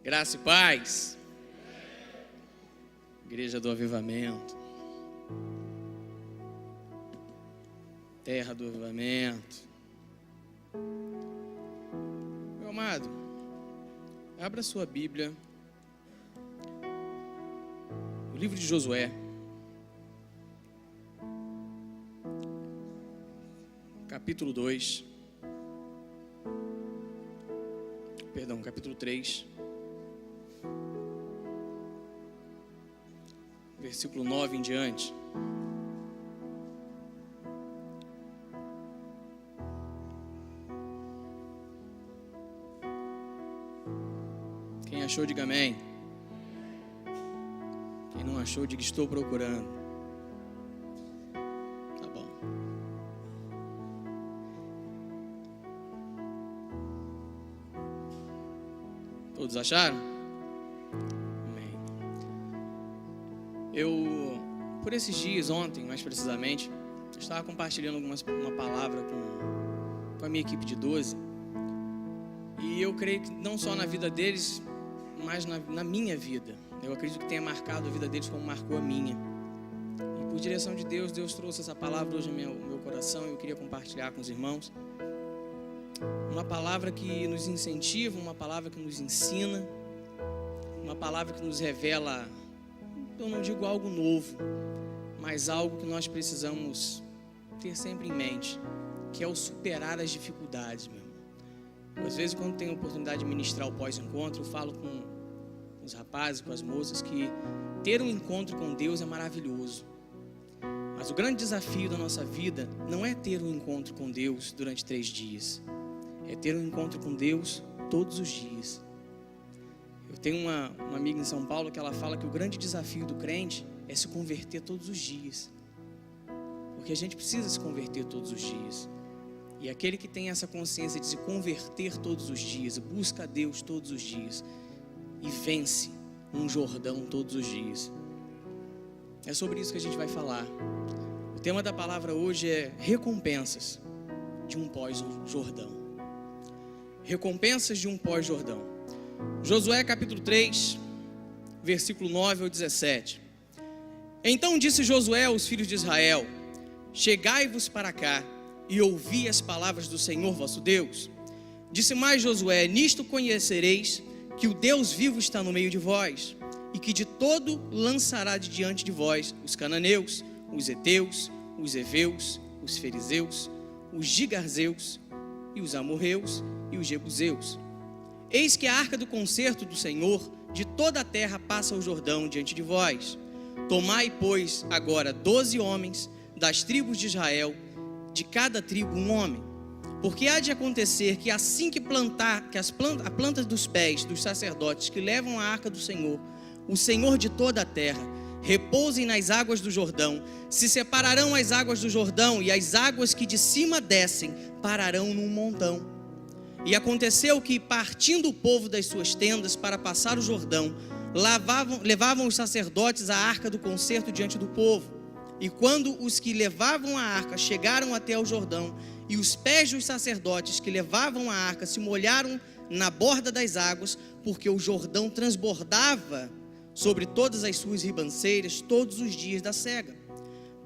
Graça e paz. Igreja do Avivamento. Terra do Avivamento. Meu amado, abra sua Bíblia. O livro de Josué. Capítulo 2. Perdão, capítulo 3. Versículo 9 em diante. Quem achou, diga amém. Quem não achou, diga estou procurando. Tá bom. Todos acharam? Amém. Por esses dias, ontem mais precisamente, eu estava compartilhando uma palavra com a minha equipe de 12. E eu creio que não só na vida deles, mas na minha vida. Eu acredito que tenha marcado a vida deles como marcou a minha. E por direção de Deus, Deus trouxe essa palavra hoje no meu coração e eu queria compartilhar com os irmãos. Uma palavra que nos incentiva, uma palavra que nos ensina, uma palavra que nos revela, eu não digo algo novo, mas algo que nós precisamos ter sempre em mente, que é o superar as dificuldades, meu irmão. Às vezes, quando tenho a oportunidade de ministrar o pós-encontro, eu falo com os rapazes, com as moças, que ter um encontro com Deus é maravilhoso. Mas o grande desafio da nossa vida não é ter um encontro com Deus durante 3 dias. É ter um encontro com Deus todos os dias. Eu tenho uma amiga em São Paulo que ela fala que o grande desafio do crente é se converter todos os dias. Porque a gente precisa se converter todos os dias. E aquele que tem essa consciência de se converter todos os dias, busca a Deus todos os dias e vence um Jordão todos os dias. É sobre isso que a gente vai falar. O tema da palavra hoje é recompensas de um pós-Jordão. Recompensas de um pós-Jordão. Josué capítulo 3, versículo 9 ao 17. Então disse Josué aos filhos de Israel: chegai-vos para cá e ouvi as palavras do Senhor vosso Deus. Disse mais Josué: nisto conhecereis que o Deus vivo está no meio de vós, e que de todo lançará de diante de vós os cananeus, os heteus, os heveus, os fariseus, os gigarzeus e os amorreus e os jebuseus. Eis que a arca do concerto do Senhor de toda a terra passa o Jordão diante de vós. Tomai, pois, agora 12 homens das tribos de Israel, de cada tribo um homem. Porque há de acontecer que assim que a planta dos pés dos sacerdotes que levam a arca do Senhor, o Senhor de toda a terra, repousem nas águas do Jordão, se separarão as águas do Jordão, e as águas que de cima descem pararão num montão. E aconteceu que, partindo o povo das suas tendas para passar o Jordão, levavam os sacerdotes a arca do concerto diante do povo. E quando os que levavam a arca chegaram até o Jordão, e os pés dos sacerdotes que levavam a arca se molharam na borda das águas, porque o Jordão transbordava sobre todas as suas ribanceiras todos os dias da sega.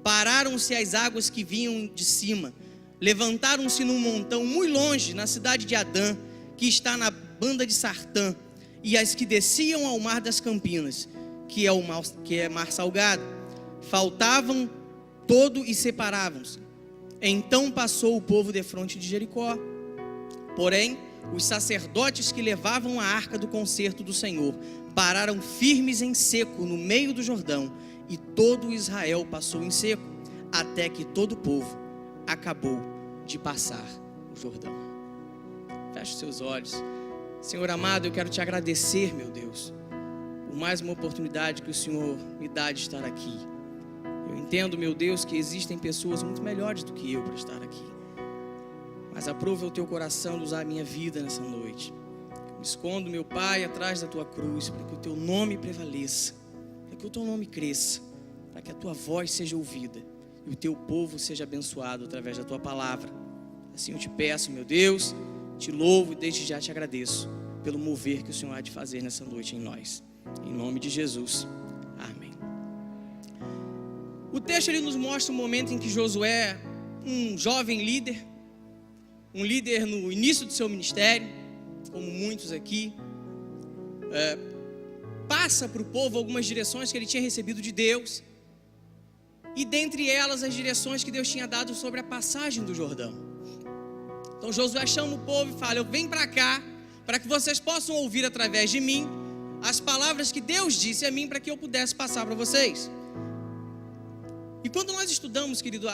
Pararam-se as águas que vinham de cima, levantaram-se num montão muito longe, na cidade de Adã, que está na banda de Sartã, e as que desciam ao mar das Campinas, que é mar salgado, faltavam todo e separavam-se. Então passou o povo defronte de Jericó. Porém, os sacerdotes que levavam a arca do concerto do Senhor pararam firmes em seco no meio do Jordão, e todo Israel passou em seco, até que todo o povo acabou de passar o Jordão. Feche os seus olhos. Senhor amado, eu quero te agradecer, meu Deus, por mais uma oportunidade que o Senhor me dá de estar aqui. Eu entendo, meu Deus, que existem pessoas muito melhores do que eu para estar aqui. Mas aprova o teu coração de usar a minha vida nessa noite. Eu me escondo, meu Pai, atrás da tua cruz, para que o teu nome prevaleça, para que o teu nome cresça, para que a tua voz seja ouvida e o teu povo seja abençoado através da tua palavra. Assim eu te peço, meu Deus, te louvo e desde já te agradeço pelo mover que o Senhor há de fazer nessa noite em nós. Em nome de Jesus. Amém. O texto ele nos mostra um momento em que Josué, um jovem líder, um líder no início do seu ministério, como muitos aqui, passa para o povo algumas direções que ele tinha recebido de Deus, e dentre elas as direções que Deus tinha dado sobre a passagem do Jordão. Então Josué chama o povo e fala: eu venho para cá, para que vocês possam ouvir através de mim as palavras que Deus disse a mim, para que eu pudesse passar para vocês. E quando nós estudamos, querido,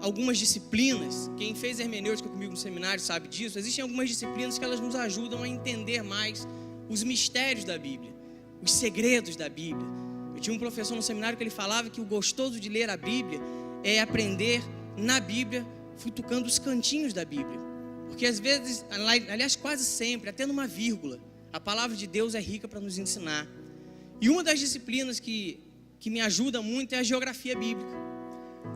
algumas disciplinas, quem fez hermenêutica comigo no seminário sabe disso, existem algumas disciplinas que elas nos ajudam a entender mais os mistérios da Bíblia, os segredos da Bíblia. Eu tinha um professor no seminário que ele falava que o gostoso de ler a Bíblia é aprender na Bíblia, futucando os cantinhos da Bíblia. Porque às vezes, aliás quase sempre, até numa vírgula, a palavra de Deus é rica para nos ensinar. E uma das disciplinas que me ajuda muito é a geografia bíblica.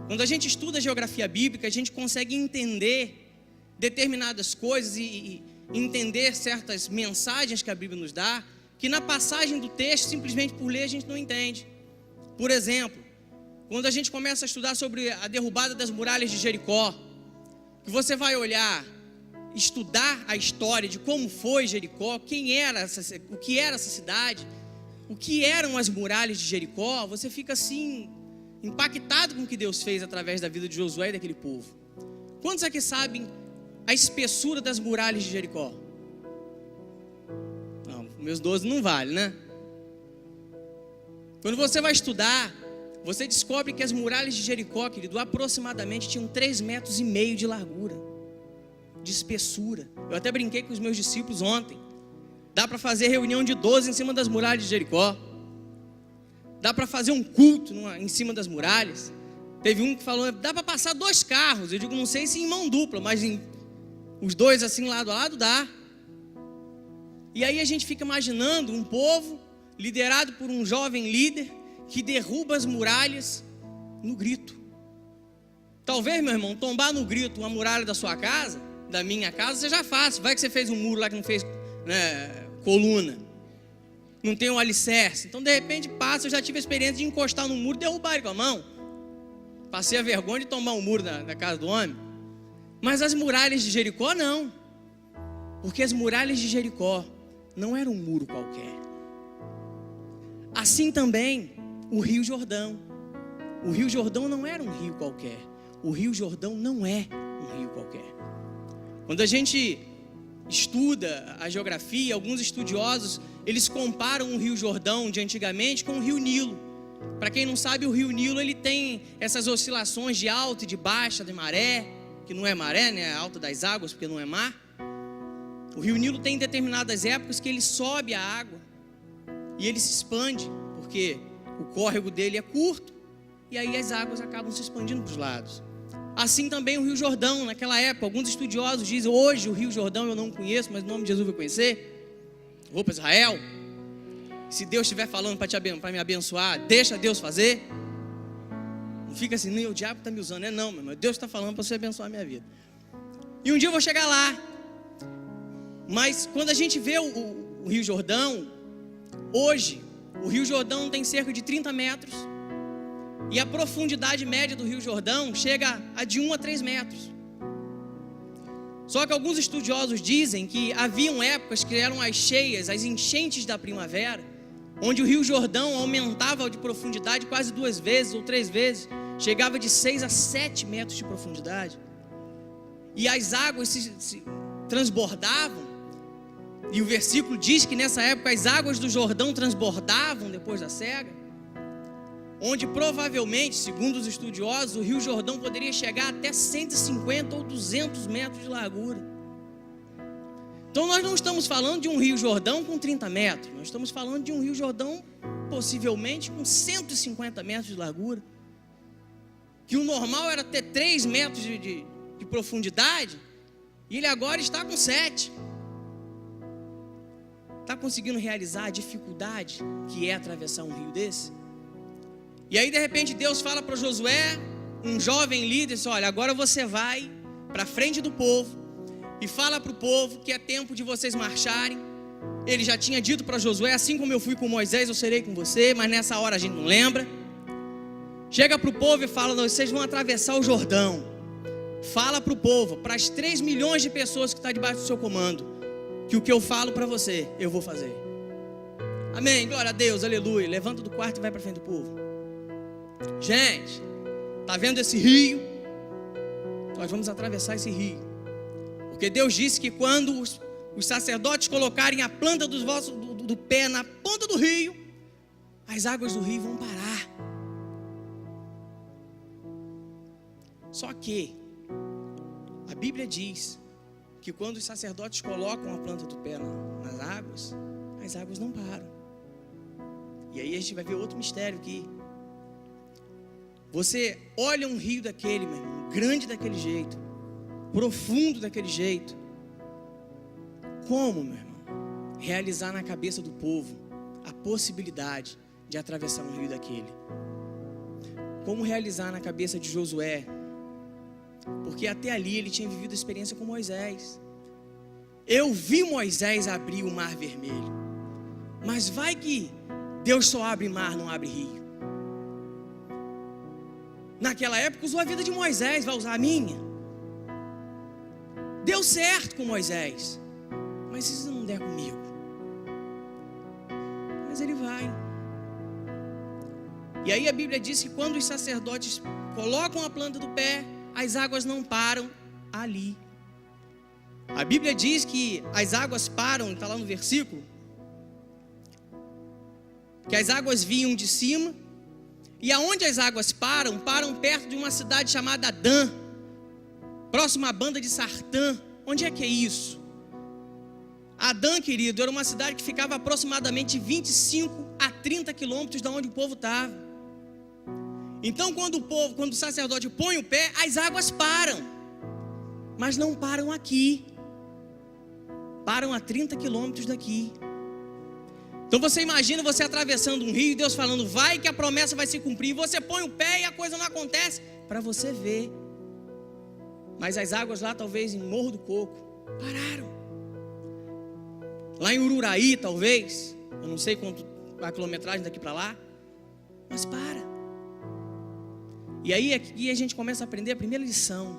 Quando a gente estuda a geografia bíblica, a gente consegue entender determinadas coisas e entender certas mensagens que a Bíblia nos dá, que na passagem do texto, simplesmente por ler, a gente não entende. Por exemplo, quando a gente começa a estudar sobre a derrubada das muralhas de Jericó, que você vai olhar, estudar a história de como foi Jericó, o que era essa cidade, o que eram as muralhas de Jericó, você fica assim, impactado com o que Deus fez através da vida de Josué e daquele povo. Quantos aqui sabem a espessura das muralhas de Jericó? Não, meus 12 não vale, né? Quando você vai estudar, você descobre que as muralhas de Jericó, querido, aproximadamente tinham 3,5 metros de largura, de espessura. Eu até brinquei com os meus discípulos ontem. Dá para fazer reunião de 12 em cima das muralhas de Jericó. Dá para fazer um culto em cima das muralhas. Teve um que falou: dá para passar 2 carros. Eu digo, não sei se em mão dupla, mas os 2 assim lado a lado dá. E aí a gente fica imaginando um povo liderado por um jovem líder que derruba as muralhas no grito. Talvez, meu irmão, tombar no grito uma muralha da sua casa, da minha casa, seja fácil. Vai que você fez um muro lá que não fez, né, coluna, não tem um alicerce. Então de repente passa. Eu já tive a experiência de encostar no muro e derrubar ele com a mão. Passei a vergonha de tombar um muro da casa do homem. Mas as muralhas de Jericó não, porque as muralhas de Jericó não eram um muro qualquer. Assim também o Rio Jordão. O Rio Jordão não era um rio qualquer. O Rio Jordão não é um rio qualquer. Quando a gente estuda a geografia, alguns estudiosos, eles comparam o Rio Jordão de antigamente com o Rio Nilo. Para quem não sabe, o Rio Nilo ele tem essas oscilações de alta e de baixa de maré, que não é maré, né? É alta das águas, porque não é mar. O Rio Nilo tem determinadas épocas que ele sobe a água e ele se expande, porque o córrego dele é curto, e aí as águas acabam se expandindo para os lados. Assim também o Rio Jordão, naquela época, alguns estudiosos dizem: hoje o Rio Jordão eu não conheço, mas o nome de Jesus vai conhecer. Vou para Israel. Se Deus estiver falando para me abençoar, deixa Deus fazer. Não fica assim, nem o diabo está me usando. Não, meu irmão, Deus está falando para você abençoar a minha vida. E um dia eu vou chegar lá. Mas quando a gente vê o Rio Jordão, hoje, o Rio Jordão tem cerca de 30 metros. E a profundidade média do Rio Jordão chega a de 1 a 3 metros. Só que alguns estudiosos dizem que haviam épocas que eram as cheias, as enchentes da primavera, onde o Rio Jordão aumentava de profundidade quase 2 vezes ou 3 vezes, chegava de 6 a 7 metros de profundidade. E as águas se transbordavam. E o versículo diz que nessa época as águas do Jordão transbordavam depois da cega, onde provavelmente, segundo os estudiosos, o Rio Jordão poderia chegar até 150 ou 200 metros de largura. Então nós não estamos falando de um Rio Jordão com 30 metros, nós estamos falando de um Rio Jordão possivelmente com 150 metros de largura, que o normal era ter 3 metros de profundidade, e ele agora está com 7. Está conseguindo realizar a dificuldade que é atravessar um rio desse? E aí de repente Deus fala para Josué, um jovem líder, diz: olha, agora você vai para frente do povo e fala para o povo que é tempo de vocês marcharem Ele já tinha dito para Josué: assim como eu fui com Moisés, eu serei com você. Mas nessa hora a gente não lembra. Chega para o povo e fala: vocês vão atravessar o Jordão. Fala para o povo, para as 3 milhões de pessoas que estão debaixo do seu comando, que o que eu falo para você, eu vou fazer. Amém, glória a Deus, aleluia. Levanta do quarto e vai para frente do povo. Gente, está vendo esse rio? Nós vamos atravessar esse rio. Porque Deus disse que quando os sacerdotes colocarem a planta do pé na ponta do rio, as águas do rio vão parar. Só que a Bíblia diz que quando os sacerdotes colocam a planta do pé nas águas, as águas não param. E aí a gente vai ver outro mistério aqui. Você olha um rio daquele, meu irmão, grande daquele jeito, profundo daquele jeito. Como, meu irmão, realizar na cabeça do povo a possibilidade de atravessar um rio daquele? Como realizar na cabeça de Josué? Porque até ali ele tinha vivido a experiência com Moisés. Eu vi Moisés abrir o mar vermelho. Mas vai que Deus só abre mar, não abre rio. Naquela época usou a vida de Moisés, vai usar a minha? Deu certo com Moisés. Mas se não der comigo? Mas ele vai. E aí a Bíblia diz que quando os sacerdotes colocam a planta do pé, as águas não param ali. A Bíblia diz que as águas param, está lá no versículo, que as águas vinham de cima, e aonde as águas param perto de uma cidade chamada Dan, próxima à banda de Sartã. Onde é que é isso? Adã, querido, era uma cidade que ficava aproximadamente 25 a 30 quilômetros de onde o povo estava. Então quando o sacerdote põe o pé, as águas param, mas não param aqui, param a 30 quilômetros daqui. Então você imagina você atravessando um rio e Deus falando: vai que a promessa vai se cumprir, e você põe o pé e a coisa não acontece, para você ver. Mas as águas lá, talvez em Morro do Coco, pararam. Lá em Ururaí, talvez, eu não sei quanto a quilometragem daqui para lá, mas para. E aí aqui a gente começa a aprender a primeira lição.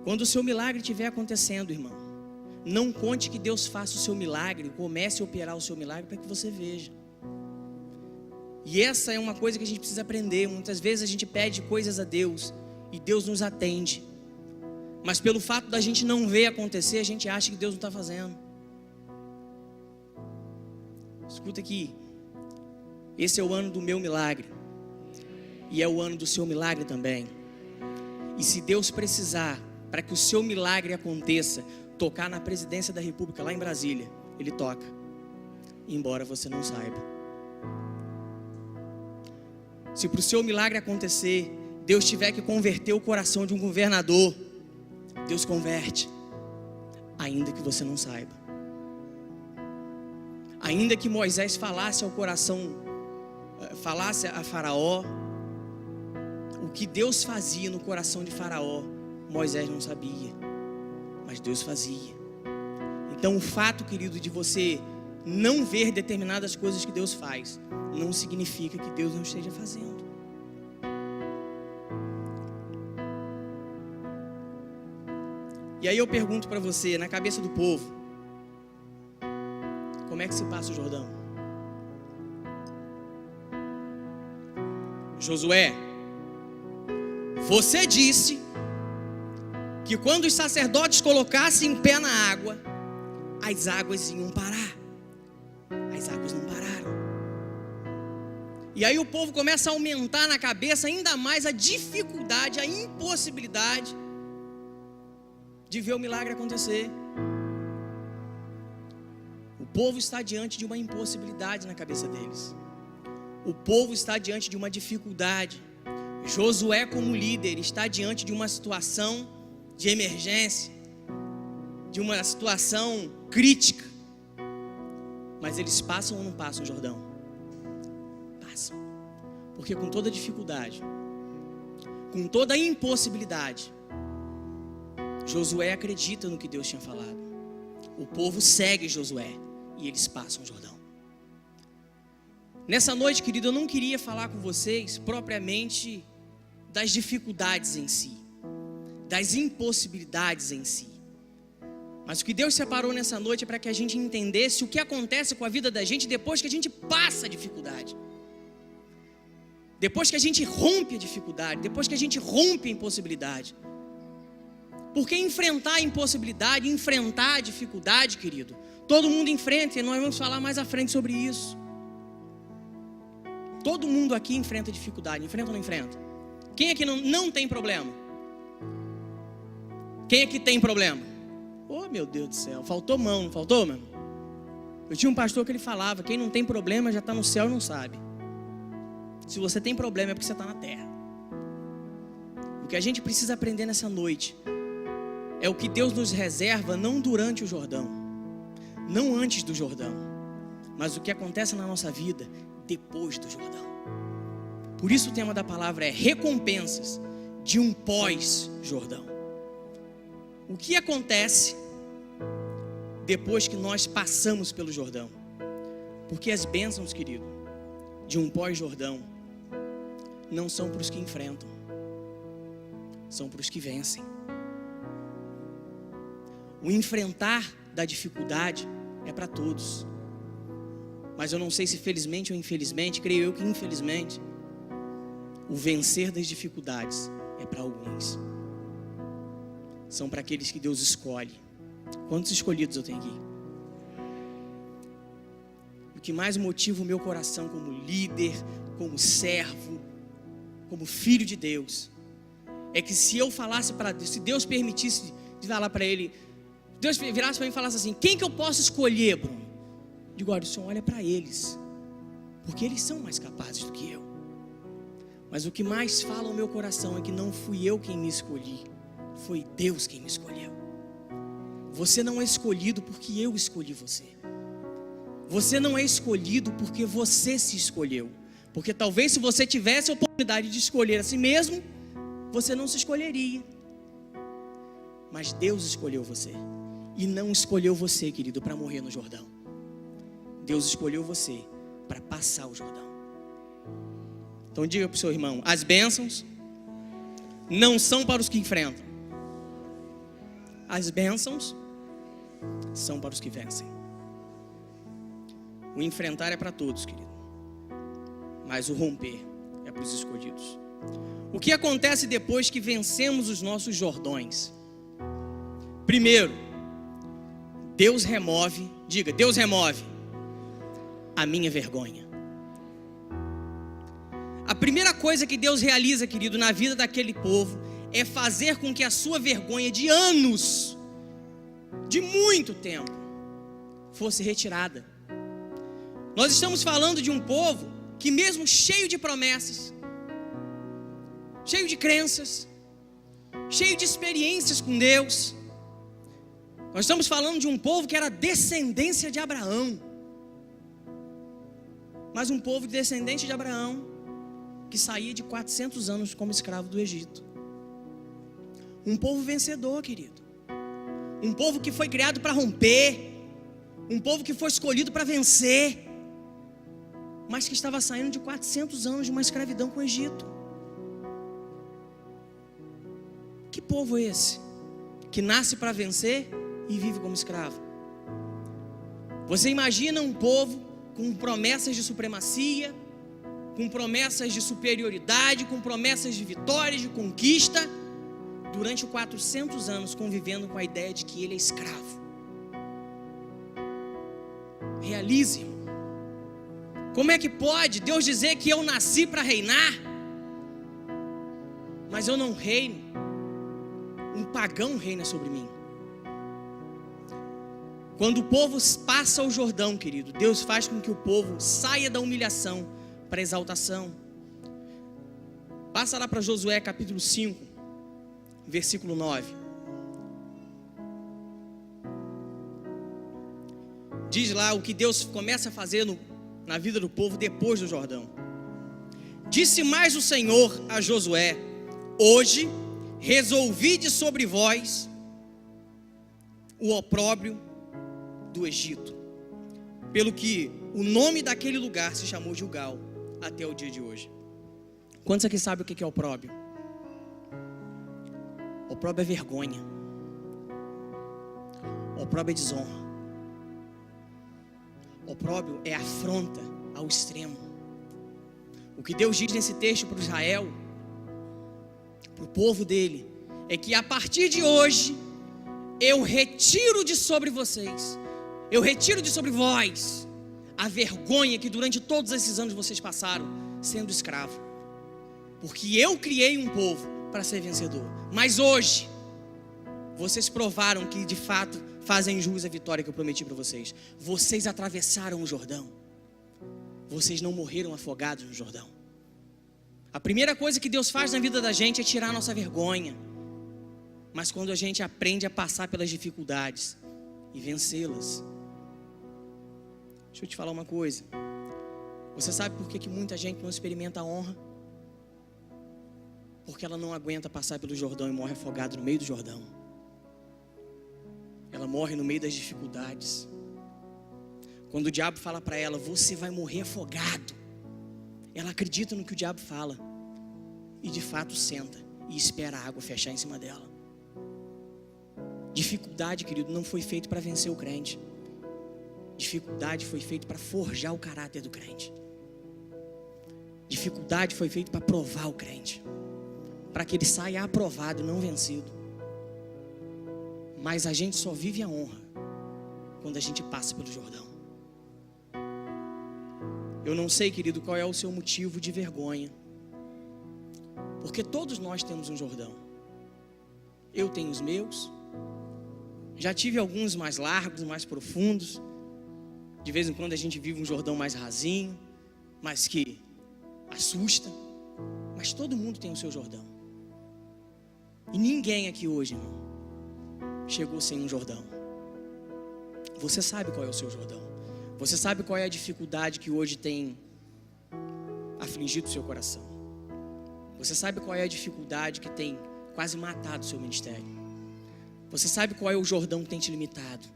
Quando o seu milagre estiver acontecendo, irmão, não conte que Deus faça o seu milagre, comece a operar o seu milagre para que você veja. E essa é uma coisa que a gente precisa aprender. Muitas vezes a gente pede coisas a Deus e Deus nos atende, mas pelo fato da gente não ver acontecer, a gente acha que Deus não está fazendo. Escuta aqui, esse é o ano do meu milagre, e é o ano do seu milagre também. E se Deus precisar, para que o seu milagre aconteça, tocar na presidência da República lá em Brasília, Ele toca, embora você não saiba. Se para o seu milagre acontecer, Deus tiver que converter o coração de um governador, Deus converte, ainda que você não saiba. Ainda que Moisés falasse ao coração, falasse a Faraó, o que Deus fazia no coração de Faraó, Moisés não sabia, mas Deus fazia. Então o fato, querido, de você não ver determinadas coisas que Deus faz, não significa que Deus não esteja fazendo. E aí eu pergunto para você, na cabeça do povo, como é que se passa o Jordão? Josué, você disse que quando os sacerdotes colocassem o pé na água, as águas iam parar. As águas não pararam. E aí o povo começa a aumentar na cabeça ainda mais a dificuldade, a impossibilidade de ver o milagre acontecer. O povo está diante de uma impossibilidade na cabeça deles. O povo está diante de uma dificuldade. Josué, como líder, está diante de uma situação de emergência, de uma situação crítica. Mas eles passam ou não passam o Jordão? Passam. Porque com toda dificuldade, com toda impossibilidade, Josué acredita no que Deus tinha falado. O povo segue Josué e eles passam o Jordão. Nessa noite, querido, eu não queria falar com vocês propriamente das dificuldades em si, das impossibilidades em si. Mas o que Deus separou nessa noite é para que a gente entendesse o que acontece com a vida da gente depois que a gente passa a dificuldade. Depois que a gente rompe a dificuldade, depois que a gente rompe a impossibilidade. Porque enfrentar a impossibilidade, enfrentar a dificuldade, querido, todo mundo enfrenta, e nós vamos falar mais à frente sobre isso. Todo mundo aqui enfrenta dificuldade, enfrenta ou não enfrenta? Quem aqui não tem problema? Quem aqui tem problema? Oh, meu Deus do céu, faltou mão, não faltou, meu irmão? Eu tinha um pastor que ele falava, quem não tem problema já está no céu e não sabe. Se você tem problema é porque você está na terra. O que a gente precisa aprender nessa noite é o que Deus nos reserva não durante o Jordão, não antes do Jordão, mas o que acontece na nossa vida depois do Jordão. Por isso o tema da palavra é recompensas de um pós-Jordão. O que acontece depois que nós passamos pelo Jordão? Porque as bênçãos, querido, de um pós-Jordão não são para os que enfrentam, são para os que vencem. O enfrentar da dificuldade é para todos, mas eu não sei se felizmente ou infelizmente, creio eu que infelizmente, o vencer das dificuldades é para alguns. São para aqueles que Deus escolhe. Quantos escolhidos eu tenho aqui? O que mais motiva o meu coração como líder, como servo, como filho de Deus, é que se eu falasse para Deus, se Deus permitisse de falar para Ele, Deus virasse para mim e falasse assim, quem que eu posso escolher, Bruno? Digo, olha, o Senhor olha para eles, porque eles são mais capazes do que eu. Mas o que mais fala ao meu coração é que não fui eu quem me escolhi, foi Deus quem me escolheu. Você não é escolhido porque eu escolhi você. Você não é escolhido porque você se escolheu. Porque talvez se você tivesse a oportunidade de escolher a si mesmo, você não se escolheria. Mas Deus escolheu você. E não escolheu você, querido, para morrer no Jordão. Deus escolheu você para passar o Jordão. Então diga para o seu irmão, as bênçãos não são para os que enfrentam. As bênçãos são para os que vencem. O enfrentar é para todos, querido, mas o romper é para os escolhidos. O que acontece depois que vencemos os nossos Jordões? Primeiro, Deus remove, diga, Deus remove a minha vergonha. A primeira coisa que Deus realiza, querido, na vida daquele povo é fazer com que a sua vergonha de anos, de muito tempo, fosse retirada. Nós estamos falando de um povo que mesmo cheio de promessas, cheio de crenças, cheio de experiências com Deus, nós estamos falando de um povo que era descendência de Abraão, mas um povo descendente de Abraão, que saía de 400 anos como escravo do Egito. Um povo vencedor, querido. Um povo que foi criado para romper. Um povo que foi escolhido para vencer. Mas que estava saindo de 400 anos de uma escravidão com o Egito. Que povo é esse? Que nasce para vencer e vive como escravo. Você imagina um povo com promessas de supremacia, com promessas de superioridade, com promessas de vitórias, de conquista, durante 400 anos convivendo com a ideia de que ele é escravo. Realize, irmão. Como é que pode Deus dizer que eu nasci para reinar, mas eu não reino? Um pagão reina sobre mim. Quando o povo passa o Jordão, querido, Deus faz com que o povo saia da humilhação para a exaltação. Passa lá para Josué capítulo 5, versículo 9. Diz lá o que Deus começa a fazer na vida do povo depois do Jordão. Disse mais o Senhor a Josué: hoje resolvi de sobre vós o opróbrio do Egito, pelo que o nome daquele lugar se chamou Gilgal até o dia de hoje. Quantos aqui sabem o que é opróbrio? Opróbrio é vergonha. Opróbrio é desonra. Opróbrio é afronta ao extremo. O que Deus diz nesse texto para Israel, para o povo dele, é que a partir de hoje eu retiro de sobre vocês, eu retiro de sobre vós a vergonha que durante todos esses anos vocês passaram sendo escravo, porque eu criei um povo para ser vencedor. Mas hoje vocês provaram que de fato fazem jus à vitória que eu prometi para vocês. Vocês atravessaram o Jordão. Vocês não morreram afogados no Jordão. A primeira coisa que Deus faz na vida da gente é tirar a nossa vergonha. Mas quando a gente aprende a passar pelas dificuldades e vencê-las. Deixa eu te falar uma coisa. Você sabe por que muita gente não experimenta a honra? Porque ela não aguenta passar pelo Jordão e morre afogada no meio do Jordão. Ela morre no meio das dificuldades. Quando o diabo fala para ela, você vai morrer afogado, ela acredita no que o diabo fala e de fato senta e espera a água fechar em cima dela. Dificuldade, querido, não foi feito para vencer o crente. Dificuldade foi feito para forjar o caráter do crente. Dificuldade foi feito para provar o crente, para que ele saia aprovado e não vencido. Mas a gente só vive a honra quando a gente passa pelo Jordão. Eu não sei, querido, qual é o seu motivo de vergonha, porque todos nós temos um Jordão. Eu tenho os meus. Já tive alguns mais largos, mais profundos. De vez em quando a gente vive um Jordão mais rasinho, mas que assusta. Mas todo mundo tem o seu Jordão. E ninguém aqui hoje, irmão, chegou sem um Jordão. Você sabe qual é o seu Jordão. Você sabe qual é a dificuldade que hoje tem afligido o seu coração. Você sabe qual é a dificuldade que tem quase matado o seu ministério. Você sabe qual é o Jordão que tem te limitado.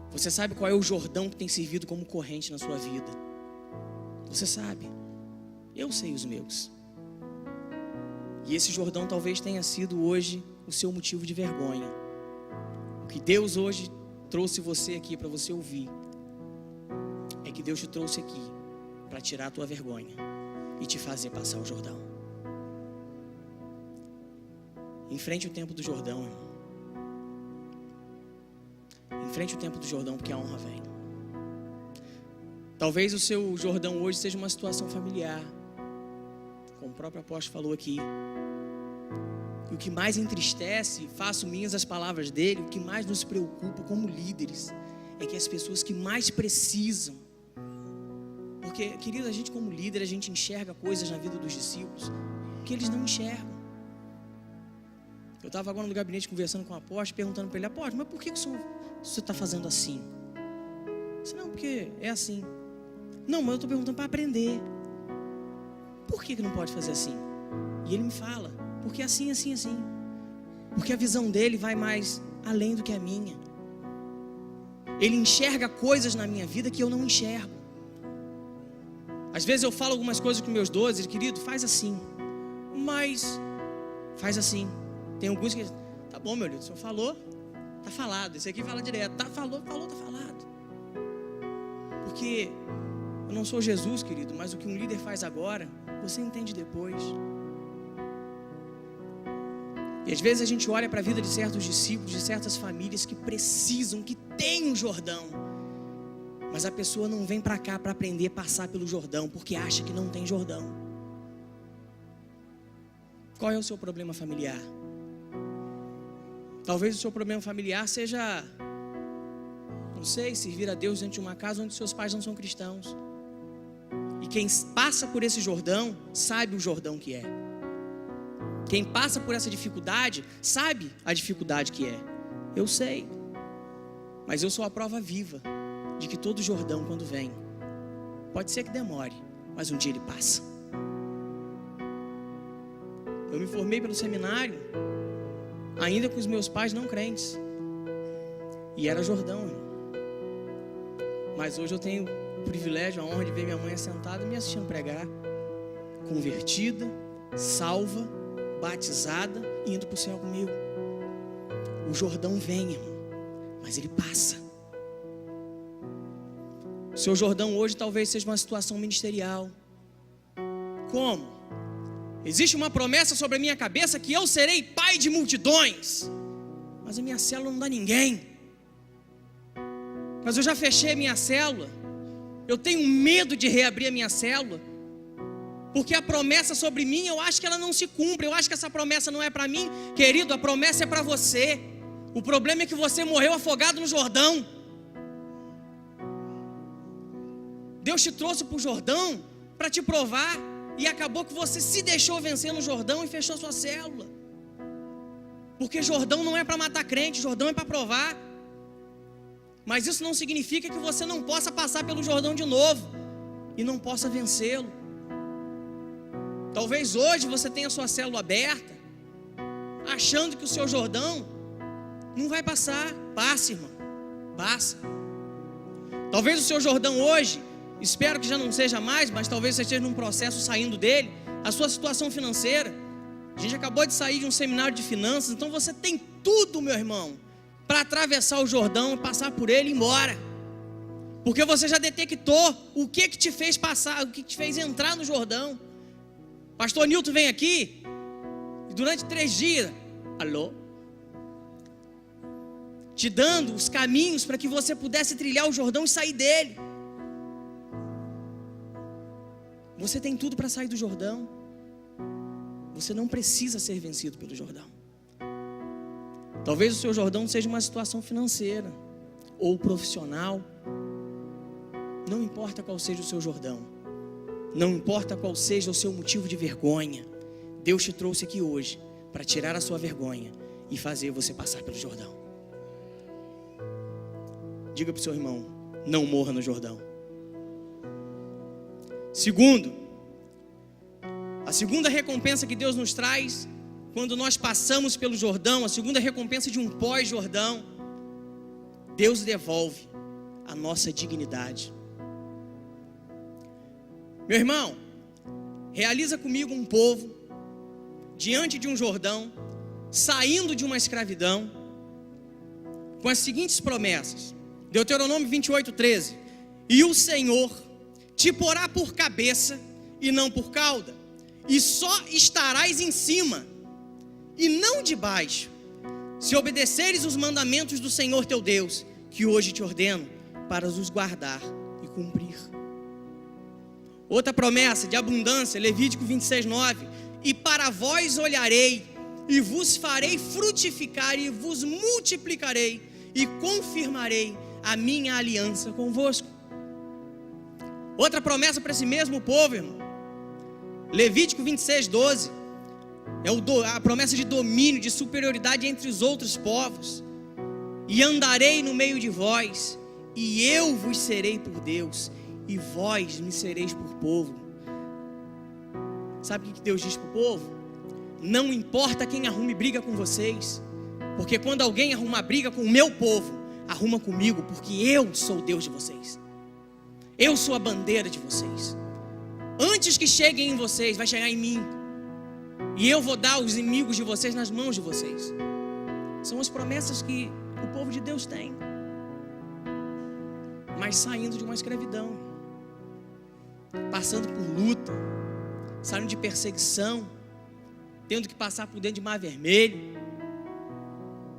Você sabe qual é o Jordão que tem servido como corrente na sua vida. Você sabe. Eu sei os meus. E esse Jordão talvez tenha sido hoje o seu motivo de vergonha. O que Deus hoje trouxe você aqui para você ouvir é que Deus te trouxe aqui para tirar a tua vergonha e te fazer passar o Jordão. Enfrente o tempo do Jordão, irmão. Enfrente o tempo do Jordão, porque a honra vem. Talvez o seu Jordão hoje seja uma situação familiar, como o próprio apóstolo falou aqui. E o que mais entristece, faço minhas as palavras dele, o que mais nos preocupa como líderes é que as pessoas que mais precisam, porque, querido, a gente como líder, a gente enxerga coisas na vida dos discípulos que eles não enxergam. Eu estava agora no gabinete conversando com o apóstolo, perguntando para ele, apóstolo, mas por que você está fazendo assim? Eu disse, não, porque é assim. Não, mas eu estou perguntando para aprender. Por que não pode fazer assim? E ele me fala, porque é assim, assim, assim. Porque a visão dele vai mais além do que a minha. Ele enxerga coisas na minha vida que eu não enxergo. Às vezes eu falo algumas coisas com meus 12, querido, faz assim. Mas faz assim. Tem alguns que tá bom, meu Deus, o senhor falou, tá falado. Esse aqui fala direto, tá falado. Porque eu não sou Jesus, querido, mas o que um líder faz agora, você entende depois. E às vezes a gente olha para a vida de certos discípulos, de certas famílias que precisam, que têm um Jordão, mas a pessoa não vem para cá para aprender a passar pelo Jordão, porque acha que não tem Jordão. Qual é o seu problema familiar? Talvez o seu problema familiar seja, não sei, servir a Deus dentro de uma casa onde seus pais não são cristãos. E quem passa por esse Jordão, sabe o Jordão que é. Quem passa por essa dificuldade, sabe a dificuldade que é. Eu sei. Mas eu sou a prova viva de que todo Jordão, quando vem, pode ser que demore, mas um dia ele passa. Eu me formei pelo seminário, ainda com os meus pais não crentes. E era Jordão, irmão. Mas hoje eu tenho o privilégio, a honra de ver minha mãe sentada e me assistindo pregar, convertida, salva, batizada e indo para o céu comigo. O Jordão vem, irmão, mas ele passa. O seu Jordão hoje talvez seja uma situação ministerial. Como? Existe uma promessa sobre a minha cabeça que eu serei pai de multidões, mas a minha célula não dá ninguém. Mas eu já fechei a minha célula. Eu tenho medo de reabrir a minha célula, porque a promessa sobre mim, eu acho que ela não se cumpre. Eu acho que essa promessa não é para mim. Querido, a promessa é para você. O problema é que você morreu afogado no Jordão. Deus te trouxe para o Jordão para te provar, e acabou que você se deixou vencer no Jordão e fechou sua célula. Porque Jordão não é para matar crente, Jordão é para provar. Mas isso não significa que você não possa passar pelo Jordão de novo e não possa vencê-lo. Talvez hoje você tenha sua célula aberta, achando que o seu Jordão não vai passar. Passe, irmão, passa. Talvez o seu Jordão hoje, espero que já não seja mais, mas talvez você esteja num processo saindo dele, a sua situação financeira. A gente acabou de sair de um seminário de finanças, então você tem tudo, meu irmão, para atravessar o Jordão e passar por ele e ir embora. Porque você já detectou o que te fez passar, o que te fez entrar no Jordão. Pastor Nilton vem aqui e durante 3 dias, te dando os caminhos para que você pudesse trilhar o Jordão e sair dele. Você tem tudo para sair do Jordão. Você não precisa ser vencido pelo Jordão. Talvez o seu Jordão seja uma situação financeira ou profissional. Não importa qual seja o seu Jordão, não importa qual seja o seu motivo de vergonha, Deus te trouxe aqui hoje para tirar a sua vergonha e fazer você passar pelo Jordão. Diga para o seu irmão: não morra no Jordão. Segundo, a segunda recompensa que Deus nos traz quando nós passamos pelo Jordão, a segunda recompensa de um pós-Jordão, Deus devolve a nossa dignidade. Meu irmão, realiza comigo um povo diante de um Jordão, saindo de uma escravidão, com as seguintes promessas. Deuteronômio 28:13: e o Senhor te porá por cabeça e não por cauda, e só estarás em cima e não de baixo, se obedeceres os mandamentos do Senhor teu Deus, que hoje te ordeno, para os guardar e cumprir. Outra promessa de abundância, Levítico 26:9: e para vós olharei, e vos farei frutificar, e vos multiplicarei, e confirmarei a minha aliança convosco. Outra promessa para esse mesmo povo, irmão, Levítico 26:12, é a promessa de domínio, de superioridade entre os outros povos. E andarei no meio de vós, e eu vos serei por Deus, e vós me sereis por povo. Sabe o que Deus diz para o povo? Não importa quem arrume briga com vocês, porque quando alguém arruma briga com o meu povo, arruma comigo, porque eu sou o Deus de vocês. Eu sou a bandeira de vocês. Antes que cheguem em vocês, vai chegar em mim. E eu vou dar os inimigos de vocês nas mãos de vocês. São as promessas que o povo de Deus tem. Mas saindo de uma escravidão, passando por luta, saindo de perseguição, tendo que passar por dentro de Mar Vermelho.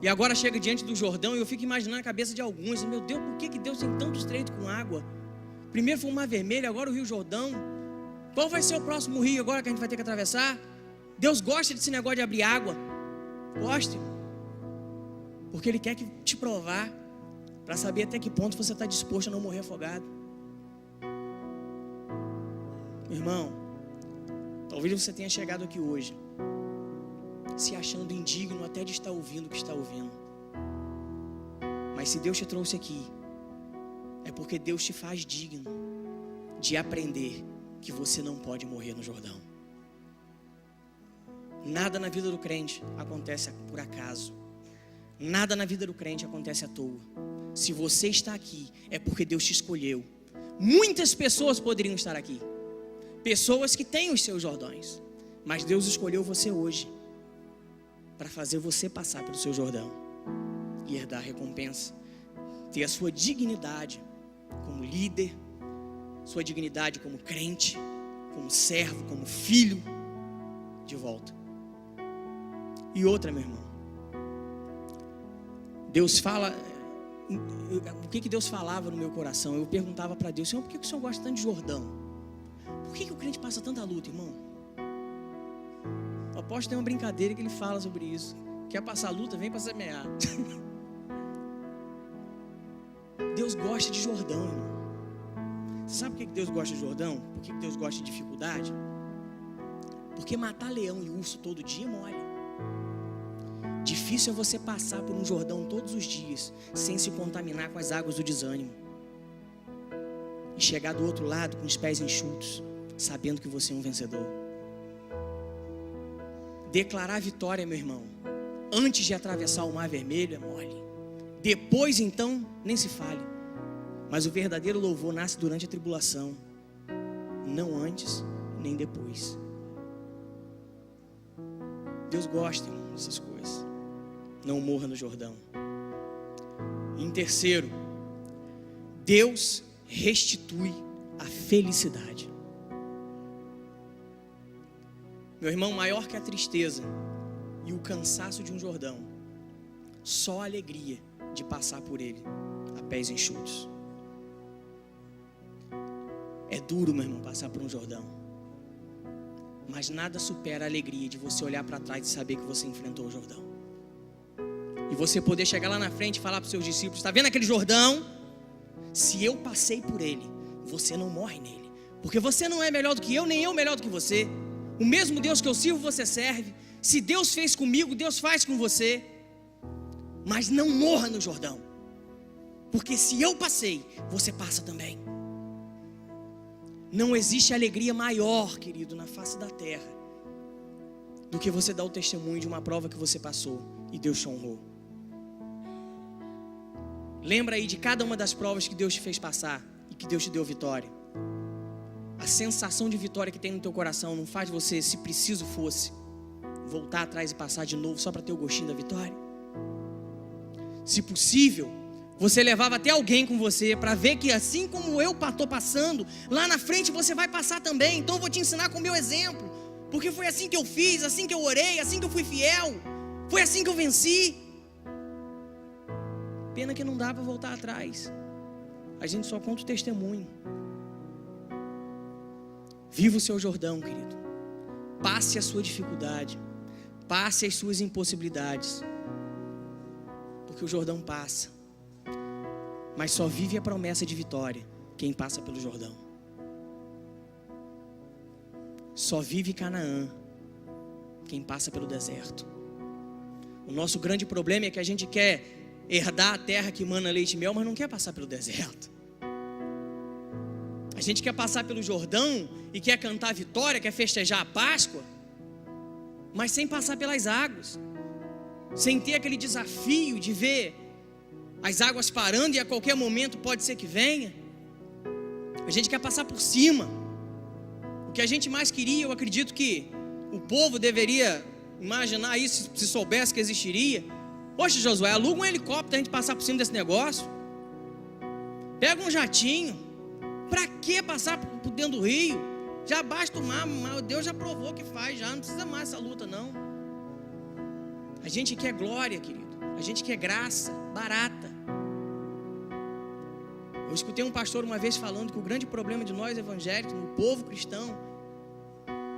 E agora chega diante do Jordão, e eu fico imaginando a cabeça de alguns: meu Deus, por que Deus tem tanto estreito com água? Primeiro foi o Mar Vermelho, agora o Rio Jordão. Qual vai ser o próximo rio agora que a gente vai ter que atravessar? Deus gosta desse negócio de abrir água. Gosta, porque Ele quer te provar, para saber até que ponto você está disposto a não morrer afogado. Meu irmão, talvez você tenha chegado aqui hoje se achando indigno até de estar ouvindo o que está ouvindo. Mas se Deus te trouxe aqui, é porque Deus te faz digno de aprender que você não pode morrer no Jordão. Nada na vida do crente acontece por acaso. Nada na vida do crente acontece à toa. Se você está aqui, é porque Deus te escolheu. Muitas pessoas poderiam estar aqui, pessoas que têm os seus Jordões, mas Deus escolheu você hoje para fazer você passar pelo seu Jordão e herdar a recompensa, ter a sua dignidade como líder, sua dignidade como crente, como servo, como filho, de volta. E outra, meu irmão, Deus fala, o que Deus falava no meu coração? Eu perguntava para Deus: Senhor, por que o Senhor gosta tanto de Jordão? Por que o crente passa tanta luta, irmão? O apóstolo tem uma brincadeira que ele fala sobre isso: quer passar luta, vem para semear. Deus gosta de Jordão, irmão. Você sabe por que Deus gosta de Jordão? Por que Deus gosta de dificuldade? Porque matar leão e urso todo dia é mole. Difícil é você passar por um Jordão todos os dias sem se contaminar com as águas do desânimo e chegar do outro lado com os pés enxutos, sabendo que você é um vencedor. Declarar vitória, meu irmão, antes de atravessar o mar vermelho é mole. Depois, então, nem se fale. Mas o verdadeiro louvor nasce durante a tribulação, não antes nem depois. Deus gosta, irmão, dessas coisas. Não morra no Jordão. E em terceiro, Deus restitui a felicidade. Meu irmão, maior que a tristeza e o cansaço de um Jordão, só a alegria de passar por ele a pés enxutos. É duro, meu irmão, passar por um Jordão, mas nada supera a alegria de você olhar para trás e saber que você enfrentou o Jordão. E você poder chegar lá na frente e falar para os seus discípulos: está vendo aquele Jordão? Se eu passei por ele, você não morre nele, porque você não é melhor do que eu, nem eu melhor do que você. O mesmo Deus que eu sirvo, você serve. Se Deus fez comigo, Deus faz com você. Mas não morra no Jordão, porque se eu passei, você passa também. Não existe alegria maior, querido, na face da terra do que você dar o testemunho de uma prova que você passou e Deus te honrou. Lembra aí de cada uma das provas que Deus te fez passar e que Deus te deu vitória. A sensação de vitória que tem no teu coração não faz você, se preciso fosse, voltar atrás e passar de novo só para ter o gostinho da vitória? Se possível, você levava até alguém com você para ver que assim como eu estou passando, lá na frente você vai passar também. Então eu vou te ensinar com o meu exemplo, porque foi assim que eu fiz, assim que eu orei, assim que eu fui fiel, foi assim que eu venci. Pena que não dá para voltar atrás. A gente só conta o testemunho. Viva o seu Jordão, querido. Passe a sua dificuldade, passe as suas impossibilidades, porque o Jordão passa. Mas só vive a promessa de vitória quem passa pelo Jordão. Só vive Canaã quem passa pelo deserto. O nosso grande problema é que a gente quer herdar a terra que mana leite e mel, mas não quer passar pelo deserto. A gente quer passar pelo Jordão e quer cantar a vitória, quer festejar a Páscoa, mas sem passar pelas águas, sem ter aquele desafio de ver as águas parando e a qualquer momento pode ser que venha. A gente quer passar por cima. O que a gente mais queria, eu acredito que o povo deveria imaginar isso, se soubesse que existiria. Poxa, Josué, aluga um helicóptero a gente passar por cima desse negócio. Pega um jatinho. Para que passar por dentro do rio? Já basta o mar, Deus já provou que faz, já não precisa mais essa luta não. A gente quer glória, querido. A gente quer graça barata. Eu escutei um pastor uma vez falando que o grande problema de nós evangélicos, no povo cristão,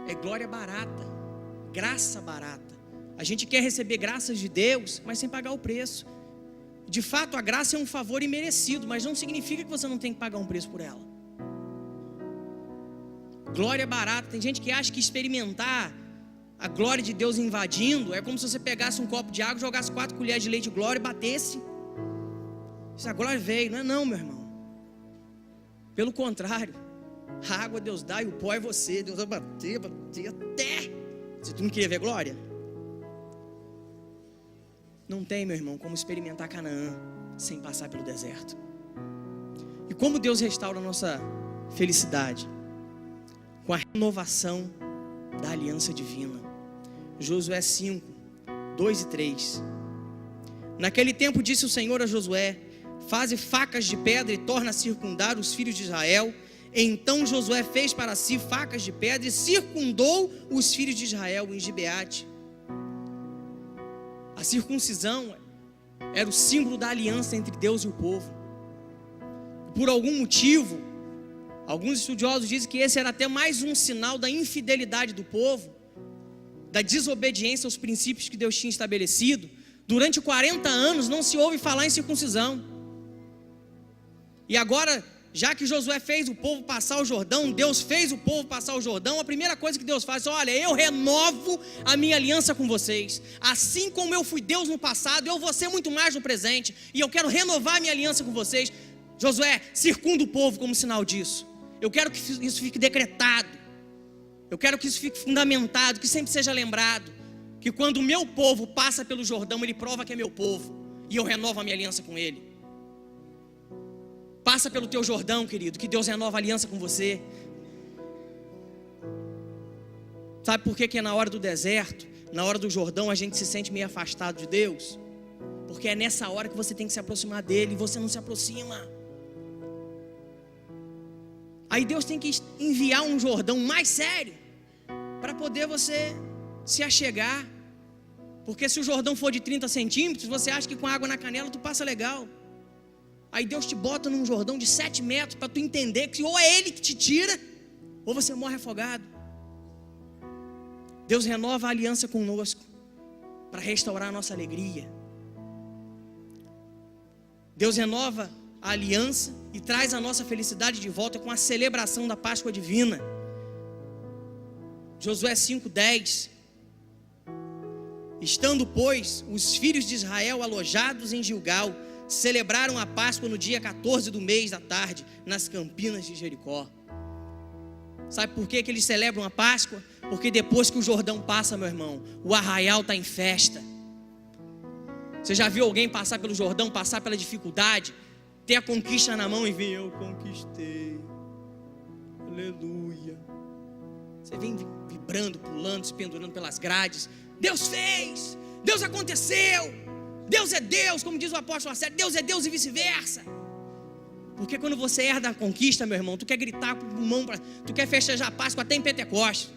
é glória barata, graça barata. A gente quer receber graças de Deus, mas sem pagar o preço. De fato, a graça é um favor imerecido, mas não significa que você não tem que pagar um preço por ela. Glória barata. Tem gente que acha que experimentar a glória de Deus invadindo é como se você pegasse um copo de água, jogasse 4 colheres de leite de glória e batesse. Se a glória veio, não é não, meu irmão. Pelo contrário, a água Deus dá e o pó é você. Deus vai bater até. Se tu não queria ver glória, não tem, meu irmão, como experimentar Canaã. sem passar pelo deserto. E como Deus restaura a nossa felicidade? Com a renovação da aliança divina. Josué 5, 2 e 3. Naquele tempo disse o Senhor a Josué: faze facas de pedra e torna a circundar os filhos de Israel. Então Josué fez para si facas de pedra e circundou os filhos de Israel em Gibeate. A circuncisão era o símbolo da aliança entre Deus e o povo. Por algum motivo, alguns estudiosos dizem que esse era até mais um sinal da infidelidade do povo, da desobediência aos princípios que Deus tinha estabelecido. Durante 40 anos não se ouve falar em circuncisão. E agora, já que Josué fez o povo passar o Jordão, Deus fez o povo passar o Jordão, a primeira coisa que Deus faz é: olha, eu renovo a minha aliança com vocês. Assim como eu fui Deus no passado, eu vou ser muito mais no presente, e eu quero renovar a minha aliança com vocês. Josué, circunda o povo como sinal disso. Eu quero que isso fique decretado. Eu quero que isso fique fundamentado, que sempre seja lembrado, que quando o meu povo passa pelo Jordão, ele prova que é meu povo, e eu renovo a minha aliança com ele. Passa pelo teu Jordão, querido, que Deus renova a aliança com você. Sabe por que na hora do deserto, na hora do Jordão, a gente se sente meio afastado de Deus? Porque é nessa hora que você tem que se aproximar dele, e você não se aproxima. Aí Deus tem que enviar um Jordão mais sério, para poder você se achegar. Porque se o Jordão for de 30 centímetros, você acha que com água na canela tu passa legal. Aí Deus te bota num Jordão de 7 metros, para tu entender que ou é Ele que te tira, ou você morre afogado. Deus renova a aliança conosco, para restaurar a nossa alegria. Deus renova a aliança e traz a nossa felicidade de volta com a celebração da Páscoa Divina. Josué 5:10. Estando, pois, os filhos de Israel alojados em Gilgal, celebraram a Páscoa no dia 14 do mês da tarde, nas campinas de Jericó. Sabe por que eles celebram a Páscoa? Porque depois que o Jordão passa, meu irmão, o arraial está em festa. Você já viu alguém passar pelo Jordão, passar pela dificuldade, ter a conquista na mão e vir: eu conquistei, aleluia. Você vem vibrando, pulando, se pendurando pelas grades. Deus fez, Deus aconteceu, Deus é Deus, como diz o apóstolo Arcélio, Deus é Deus e vice-versa. Porque quando você herda a conquista, meu irmão, tu quer gritar com o pulmão, tu quer festejar a Páscoa até em Pentecostes.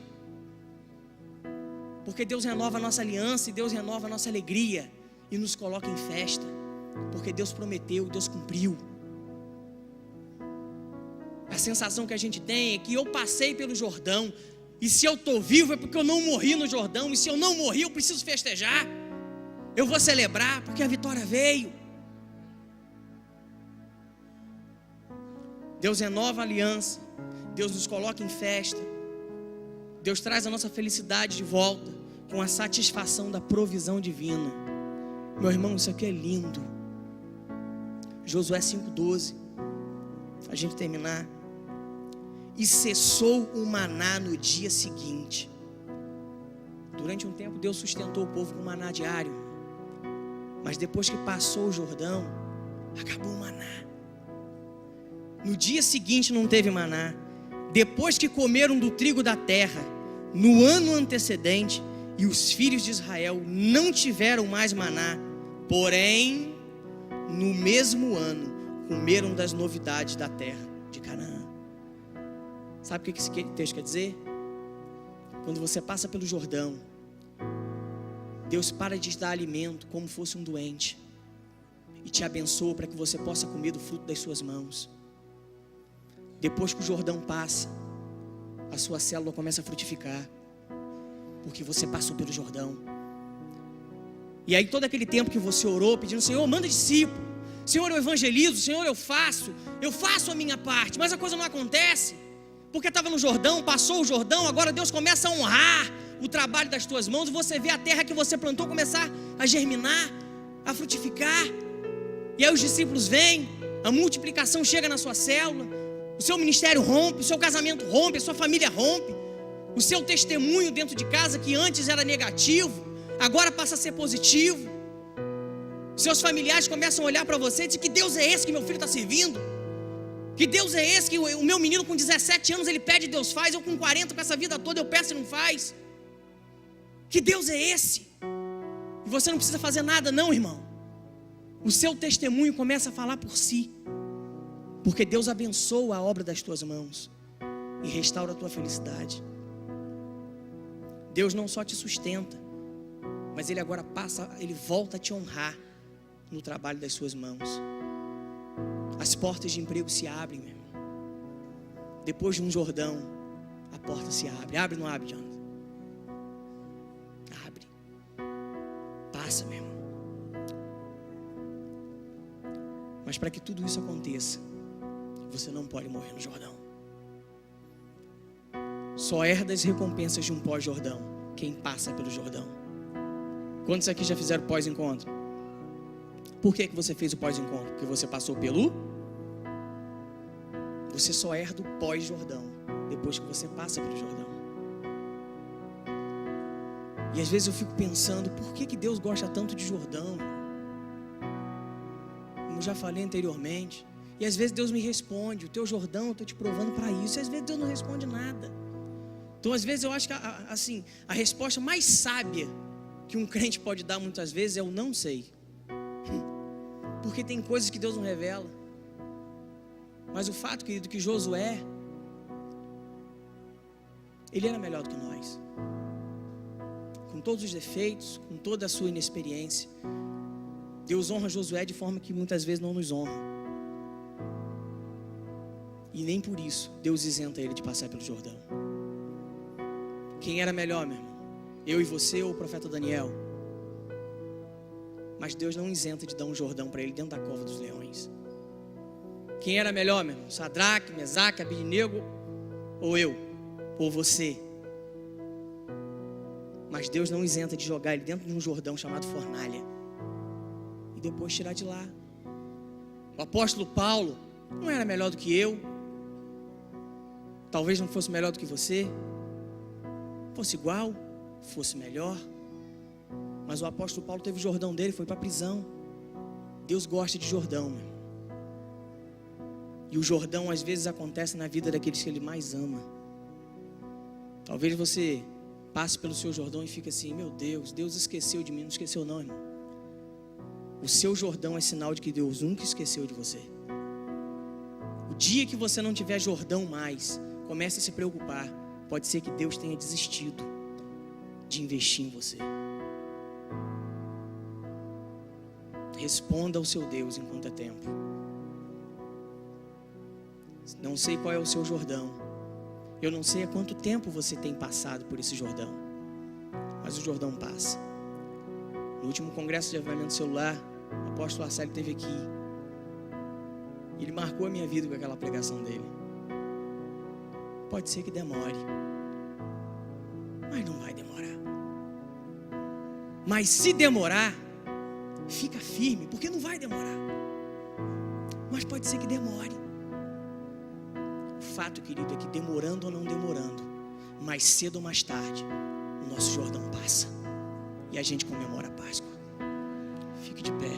Porque Deus renova a nossa aliança e Deus renova a nossa alegria e nos coloca em festa. Porque Deus prometeu, Deus cumpriu. A sensação que a gente tem é que eu passei pelo Jordão, e se eu estou vivo é porque eu não morri no Jordão, e se eu não morri eu preciso festejar, eu vou celebrar porque a vitória veio. Deus renova a aliança, Deus nos coloca em festa, Deus traz a nossa felicidade de volta com a satisfação da provisão divina. Meu irmão, isso aqui é lindo. Josué 5:12, a gente terminar. E cessou o maná no dia seguinte. Durante um tempo Deus sustentou o povo com maná diário, mas depois que passou o Jordão, acabou o maná. No dia seguinte não teve maná. Depois que comeram do trigo da terra no ano antecedente, e os filhos de Israel não tiveram mais maná, porém no mesmo ano comeram das novidades da terra de Canaã. Sabe o que esse texto quer dizer? Quando você passa pelo Jordão, Deus para de te dar alimento como fosse um doente e te abençoa para que você possa comer do fruto das suas mãos. Depois que o Jordão passa, a sua célula começa a frutificar, porque você passou pelo Jordão. E aí todo aquele tempo que você orou pedindo: Senhor, manda discípulo, Senhor, eu evangelizo, Senhor, eu faço a minha parte, mas a coisa não acontece, porque estava no Jordão, passou o Jordão, agora Deus começa a honrar o trabalho das tuas mãos, e você vê a terra que você plantou começar a germinar, a frutificar. E aí os discípulos vêm, a multiplicação chega na sua célula, o seu ministério rompe, o seu casamento rompe, a sua família rompe, o seu testemunho dentro de casa, que antes era negativo, agora passa a ser positivo. Seus familiares começam a olhar para você e dizer: que Deus é esse que meu filho está servindo? Que Deus é esse que o meu menino com 17 anos ele pede e Deus faz, eu com 40, com essa vida toda eu peço e não faz? Que Deus é esse? E você não precisa fazer nada não, irmão. O seu testemunho começa a falar por si, porque Deus abençoa a obra das tuas mãos e restaura a tua felicidade. Deus não só te sustenta, mas Ele agora Ele volta a te honrar no trabalho das suas mãos. As portas de emprego se abrem, meu irmão. Depois de um Jordão, a porta se abre. Abre ou não abre, Jonathan? Abre. Passa, meu irmão. Mas para que tudo isso aconteça, você não pode morrer no Jordão. Só herda as recompensas de um pós-Jordão quem passa pelo Jordão. Quantos aqui já fizeram pós-encontro? Por que você fez o pós-encontro? Porque você passou pelo... Você só herda o pós-Jordão depois que você passa pelo Jordão. E às vezes eu fico pensando, por que Deus gosta tanto de Jordão? Como eu já falei anteriormente. E às vezes Deus me responde: o teu Jordão eu estou te provando para isso. E às vezes Deus não responde nada. Então às vezes eu acho que assim, a resposta mais sábia que um crente pode dar muitas vezes é o não sei. Porque tem coisas que Deus não revela. Mas o fato, querido, que Josué, ele era melhor do que nós. Com todos os defeitos, com toda a sua inexperiência, Deus honra Josué de forma que muitas vezes não nos honra. E nem por isso Deus isenta ele de passar pelo Jordão. Quem era melhor, meu irmão? Eu e você ou o profeta Daniel? Mas Deus não isenta de dar um Jordão para ele dentro da cova dos leões. Quem era melhor, meu irmão? Sadraque, Mesaque, Abednego, ou eu, ou você? Mas Deus não isenta de jogar ele dentro de um Jordão chamado fornalha e depois tirar de lá. O apóstolo Paulo não era melhor do que eu, talvez não fosse melhor do que você, fosse igual, fosse melhor, mas o apóstolo Paulo teve o Jordão dele, foi para a prisão. Deus gosta de Jordão, meu irmão. E o Jordão às vezes acontece na vida daqueles que Ele mais ama. Talvez você passe pelo seu Jordão e fique assim: meu Deus, Deus esqueceu de mim. Não esqueceu não, irmão. O seu Jordão é sinal de que Deus nunca esqueceu de você. O dia que você não tiver Jordão mais, comece a se preocupar. Pode ser que Deus tenha desistido de investir em você. Responda ao seu Deus enquanto é tempo. Não sei qual é o seu Jordão. Eu não sei há quanto tempo você tem passado por esse Jordão. Mas o Jordão passa. No último congresso de avivamento celular, o apóstolo Arcélio esteve aqui. Ele marcou a minha vida com aquela pregação dele. Pode ser que demore, mas não vai demorar. Mas se demorar, fica firme, porque não vai demorar. Mas pode ser que demore. O fato, querido, é que demorando ou não demorando, mais cedo ou mais tarde, o nosso Jordão passa e a gente comemora a Páscoa. Fique de pé.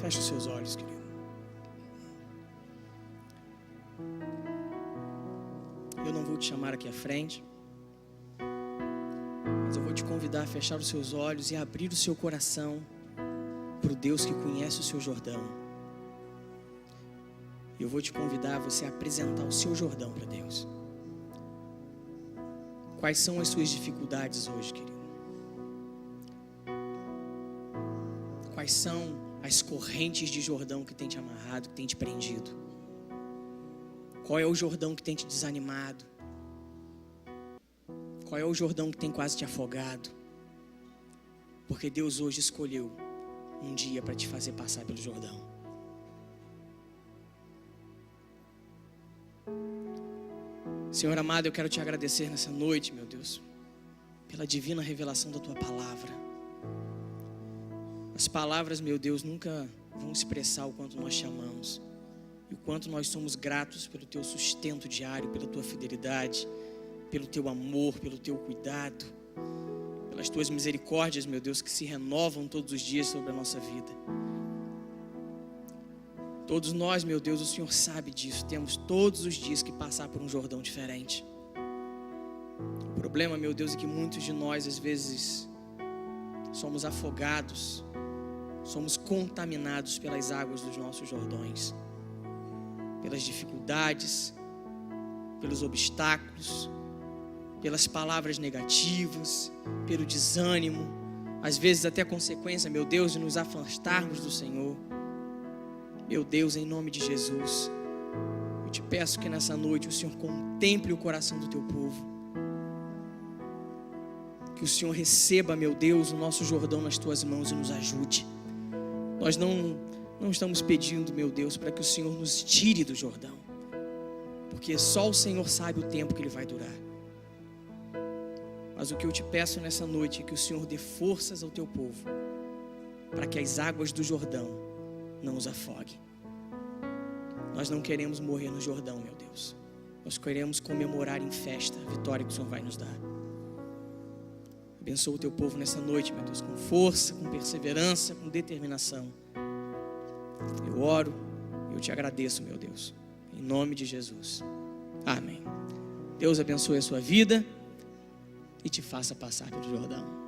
Feche os seus olhos, querido. Eu não vou te chamar aqui à frente, mas eu vou te convidar a fechar os seus olhos e abrir o seu coração para o Deus que conhece o seu Jordão. Eu vou te convidar a você apresentar o seu Jordão para Deus. Quais são as suas dificuldades hoje, querido? Quais são as correntes de Jordão que tem te amarrado, que tem te prendido? Qual é o Jordão que tem te desanimado? Qual é o Jordão que tem quase te afogado? Porque Deus hoje escolheu um dia para te fazer passar pelo Jordão. Senhor amado, eu quero te agradecer nessa noite, meu Deus, pela divina revelação da tua palavra. As palavras, meu Deus, nunca vão expressar o quanto nós te amamos. e o quanto nós somos gratos pelo Teu sustento diário, pela Tua fidelidade, pelo Teu amor, pelo Teu cuidado, pelas Tuas misericórdias, meu Deus, que se renovam todos os dias sobre a nossa vida. Todos nós, meu Deus, o Senhor sabe disso, temos todos os dias que passar por um Jordão diferente. O problema, meu Deus, é que muitos de nós, às vezes, somos afogados, somos contaminados pelas águas dos nossos Jordões, pelas dificuldades, pelos obstáculos, pelas palavras negativas, pelo desânimo, às vezes até a consequência, meu Deus, de nos afastarmos do Senhor. Meu Deus, em nome de Jesus, eu te peço que nessa noite o Senhor contemple o coração do Teu povo, que o Senhor receba, meu Deus, o nosso Jordão nas Tuas mãos e nos ajude. Nós não estamos pedindo, meu Deus, para que o Senhor nos tire do Jordão, porque só o Senhor sabe o tempo que ele vai durar. Mas o que eu te peço nessa noite é que o Senhor dê forças ao Teu povo, para que as águas do Jordão não os afoguem. Nós não queremos morrer no Jordão, meu Deus. Nós queremos comemorar em festa a vitória que o Senhor vai nos dar. Abençoa o Teu povo nessa noite, meu Deus, com força, com perseverança, com determinação. Eu oro e eu te agradeço, meu Deus, em nome de Jesus. Amém. Deus abençoe a sua vida e te faça passar pelo Jordão.